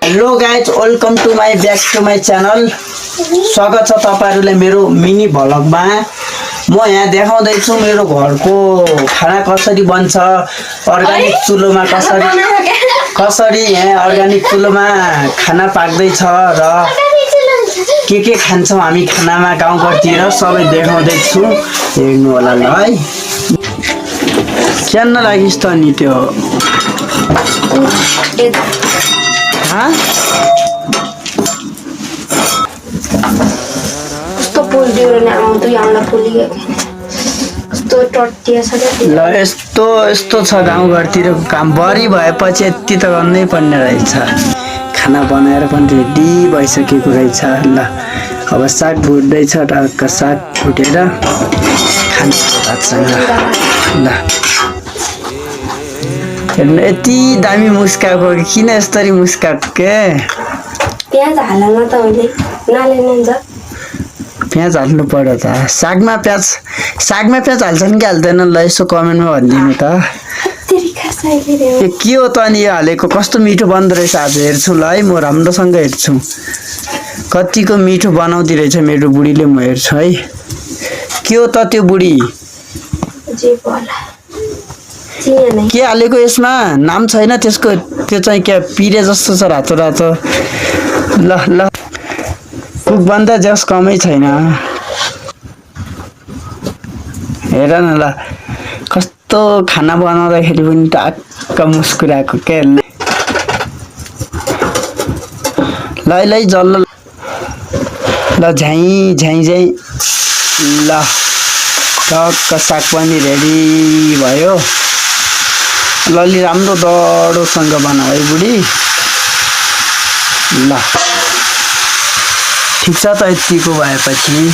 Hello guys, welcome to my back to my channel. स्वागत छ तपाईहरुलाई मेरो मिनी भ्लगमा। म यहाँ देखाउँदैछु मेरो घरको खाना कसरी बन्छ, अर्गानिक चुलोमा कसरी यहाँ अर्गानिक चुलोमा खाना पाक्दैछ र के खान्छौँ हामी खानामा गाउँघरतिर सबै देखाउँदैछु। हेर्नु होला ल है। क्यान्न लागिस् त नि त्यो ल यस्तो छ गाउँघरतिरको काम। बढी भएपछि यति त गर्नै पर्ने रहेछ। खाना बनाएर पनि रेडी भइसकेको रहेछ। ल अब साग भुट्दैछ, टक्क साग भुटेर खान्छ भातसँग। ल हेर्नु यति दामी मुस्काएको, किन यसरी मुस्काएको के? प्याज हाल्न त अहिले नालेन जा। प्याज हाल्नु पर्यो त। सागमा प्याज हाल्छन् कि हाल्दैन? ल यसो कमेन्टमा भनिदिनु त। के हो त अनि यो हालेको? कस्तो मिठो बन्दो रहेछ। आज हेर्छु ल है, म राम्रोसँग हेर्छु कतिको मिठो बनाउँदै रहेछ मेरो बुढीले। म हेर्छु है। के हो त त्यो बुढी? के हालेको यसमा? नाम छैन त्यसको? त्यो चाहिँ क्या पिरे जस्तो छ, रातो रातो। ल ल कुकभन्दा जस कमै छैन। हेर न ल, कस्तो खाना बनाउँदाखेरि पनि टक्क मुस्कुराएको के। ल जल्लो ल झ्याइ झ्याइ ल टक्क साग पनि रेडी भयो। लली राम्रो डडोसँग बनाऊ है बुढी। ल ठिक छ त। यतिको भएपछि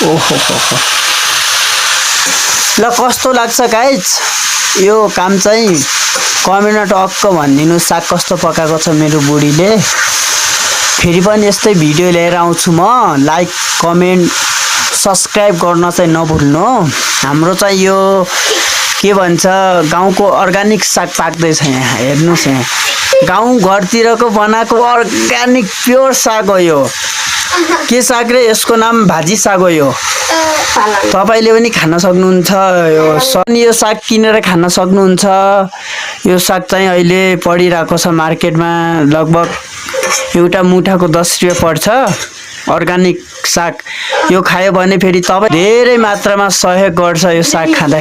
ओहो ल कस्तो लाग्छ गाइज यो काम चाहिँ? कमेन्टमा टक्क भनिदिनु साग कस्तो पकाएको छ मेरो बुढीले। फेरि पनि यस्तै भिडियो लिएर आउँछु म। लाइक कमेन्ट सब्सक्राइब गर्न चाहिँ नभुल्नु। हाम्रो चाहिँ यो के भन्छ, गाउँको अर्गानिक साग पाक्दैछ यहाँ। हेर्नुहोस् यहाँ गाउँघरतिरको बनाएको अर्गानिक प्योर साग हो यो। के साग रे? यसको नाम भाजी साग हो यो। तपाईँले पनि खान सक्नुहुन्छ यो साग किनेर खान सक्नुहुन्छ। यो साग चाहिँ अहिले पडिरहेको छ मार्केटमा। लगभग एउटा मुठाको 10 रुपियाँ पर्छ अर्गानिक साग। यो खायो भने फेरि तपाईँ धेरै मात्रामा सहयोग गर्छ यो साग खाँदा।